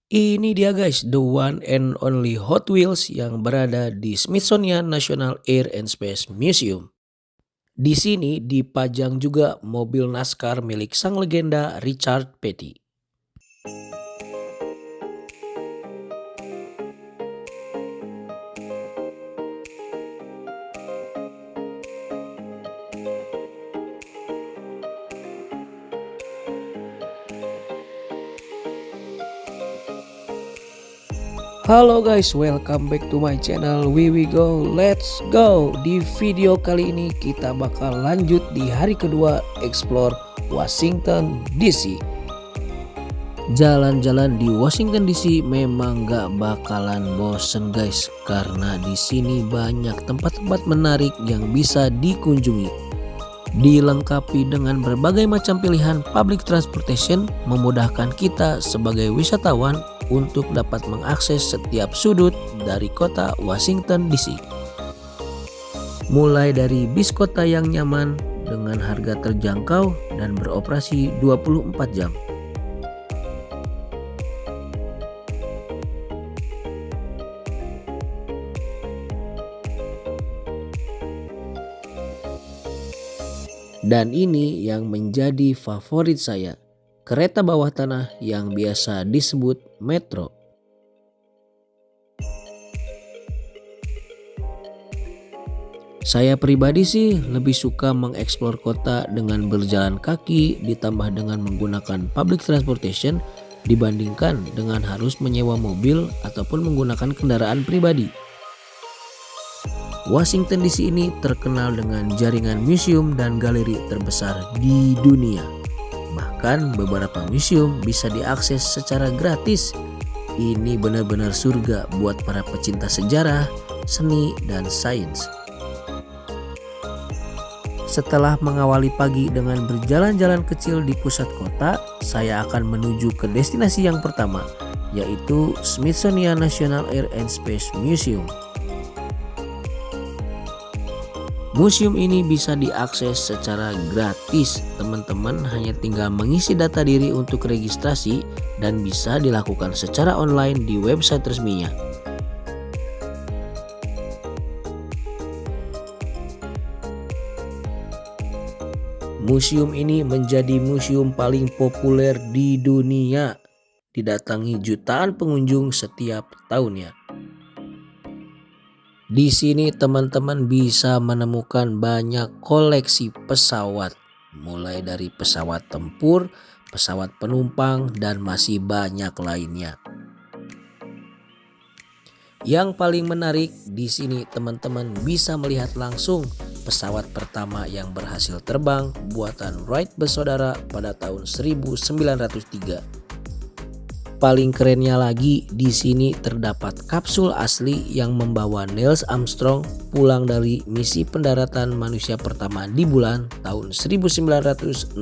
Ini dia guys, the one and only Hot Wheels yang berada di Smithsonian National Air and Space Museum. Di sini dipajang juga mobil NASCAR milik sang legenda Richard Petty. Halo guys, welcome back to my channel. We go, let's go. Di video kali ini kita bakal lanjut di hari kedua explore Washington DC. Jalan-jalan di Washington DC memang gak bakalan bosen guys, karena di sini banyak tempat-tempat menarik yang bisa dikunjungi. Dilengkapi dengan berbagai macam pilihan public transportation, memudahkan kita sebagai wisatawan untuk dapat mengakses setiap sudut dari kota Washington DC. Mulai dari bis kota yang nyaman dengan harga terjangkau dan beroperasi 24 jam. Dan ini yang menjadi favorit saya, kereta bawah tanah yang biasa disebut metro. Saya pribadi sih lebih suka mengeksplor kota dengan berjalan kaki ditambah dengan menggunakan public transportation dibandingkan dengan harus menyewa mobil ataupun menggunakan kendaraan pribadi. Washington DC ini terkenal dengan jaringan museum dan galeri terbesar di dunia. Bahkan beberapa museum bisa diakses secara gratis. Ini benar-benar surga buat para pecinta sejarah, seni, dan sains. Setelah mengawali pagi dengan berjalan-jalan kecil di pusat kota, saya akan menuju ke destinasi yang pertama, yaitu Smithsonian National Air and Space Museum. Museum ini bisa diakses secara gratis. Teman-teman hanya tinggal mengisi data diri untuk registrasi dan bisa dilakukan secara online di website resminya. Museum ini menjadi museum paling populer di dunia, didatangi jutaan pengunjung setiap tahunnya. Di sini teman-teman bisa menemukan banyak koleksi pesawat, mulai dari pesawat tempur, pesawat penumpang, dan masih banyak lainnya. Yang paling menarik di sini teman-teman bisa melihat langsung pesawat pertama yang berhasil terbang buatan Wright bersaudara pada tahun 1903. Paling kerennya lagi, di sini terdapat kapsul asli yang membawa Neil Armstrong pulang dari misi pendaratan manusia pertama di bulan tahun 1969.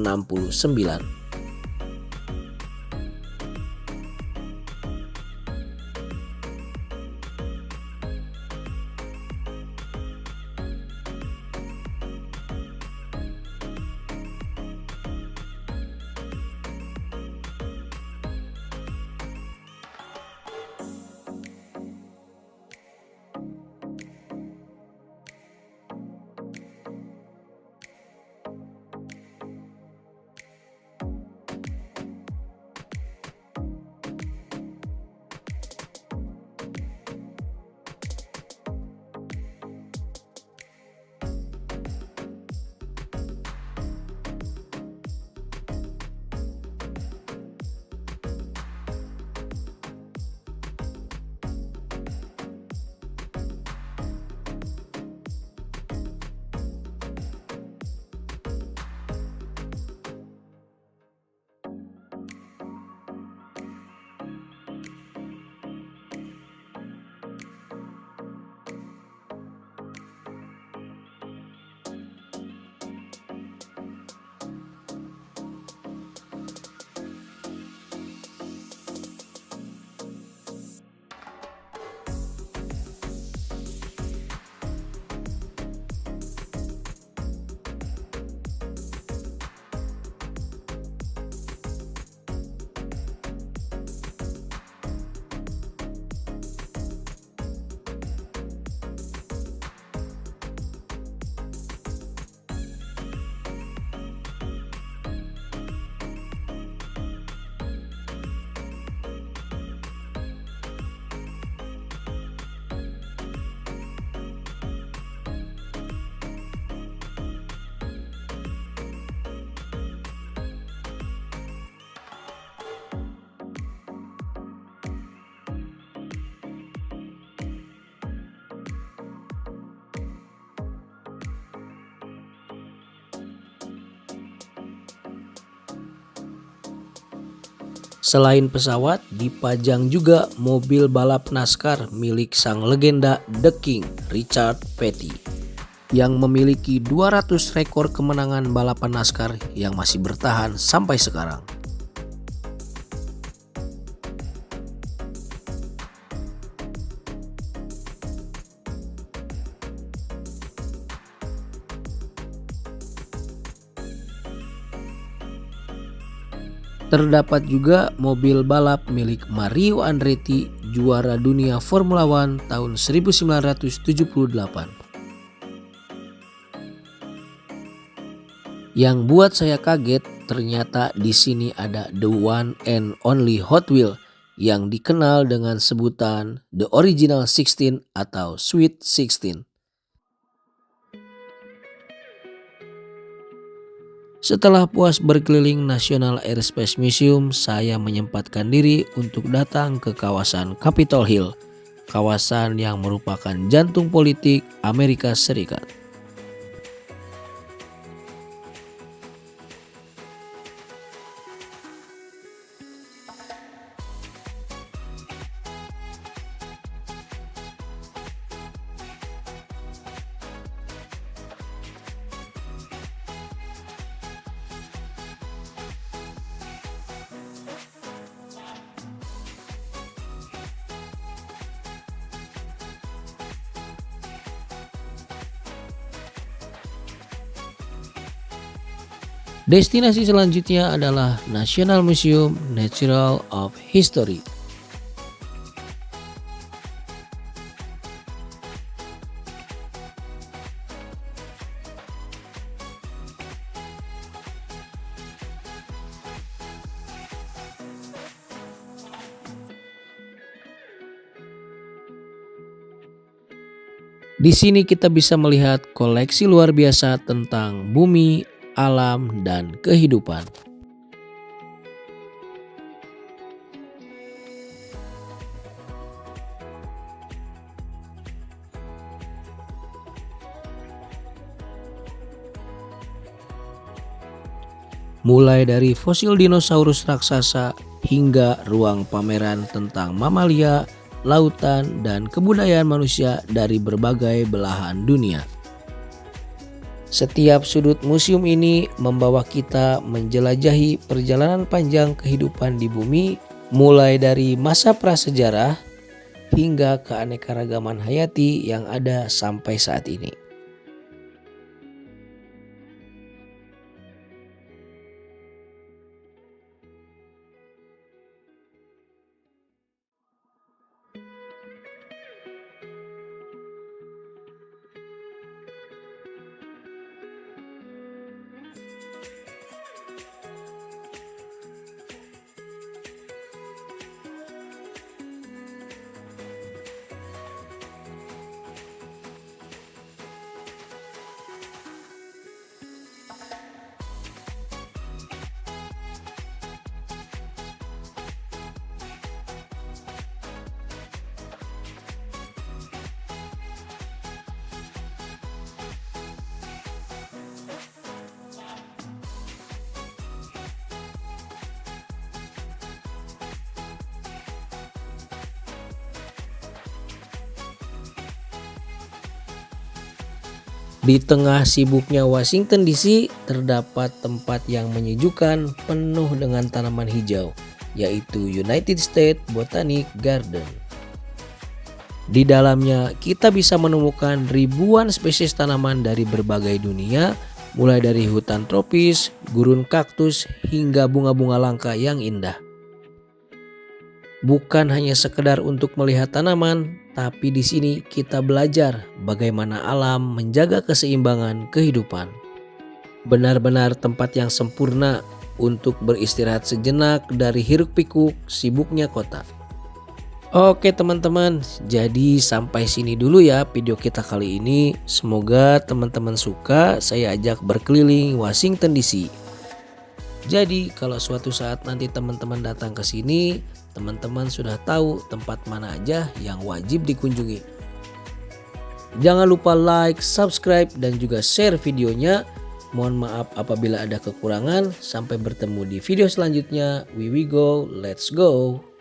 Selain pesawat, dipajang juga mobil balap NASCAR milik sang legenda The King, Richard Petty, yang memiliki 200 rekor kemenangan balapan NASCAR yang masih bertahan sampai sekarang. Terdapat juga mobil balap milik Mario Andretti, juara dunia Formula One tahun 1978. Yang buat saya kaget, ternyata di sini ada the one and only Hot Wheels yang dikenal dengan sebutan The Original 16 atau Sweet 16. Setelah puas berkeliling National Aerospace Museum, saya menyempatkan diri untuk datang ke kawasan Capitol Hill, kawasan yang merupakan jantung politik Amerika Serikat. Destinasi selanjutnya adalah National Museum Natural of History. Di sini kita bisa melihat koleksi luar biasa tentang bumi, alam, dan kehidupan. Mulai dari fosil dinosaurus raksasa hingga ruang pameran tentang mamalia, lautan, dan kebudayaan manusia dari berbagai belahan dunia. Setiap sudut museum ini membawa kita menjelajahi perjalanan panjang kehidupan di bumi, mulai dari masa prasejarah hingga keanekaragaman hayati yang ada sampai saat ini. Di tengah sibuknya Washington DC, terdapat tempat yang menyejukkan penuh dengan tanaman hijau, yaitu United States Botanic Garden. Di dalamnya kita bisa menemukan ribuan spesies tanaman dari berbagai dunia, mulai dari hutan tropis, gurun kaktus, hingga bunga-bunga langka yang indah. Bukan hanya sekedar untuk melihat tanaman, tapi di sini kita belajar bagaimana alam menjaga keseimbangan kehidupan. Benar-benar tempat yang sempurna untuk beristirahat sejenak dari hiruk-pikuk sibuknya kota. Oke teman-teman, jadi sampai sini dulu ya video kita kali ini. Semoga teman-teman suka saya ajak berkeliling Washington DC. Jadi kalau suatu saat nanti teman-teman datang ke sini, teman-teman sudah tahu tempat mana aja yang wajib dikunjungi. Jangan lupa like, subscribe, dan juga share videonya Mohon maaf apabila ada kekurangan. Sampai bertemu di video selanjutnya. We go, let's go.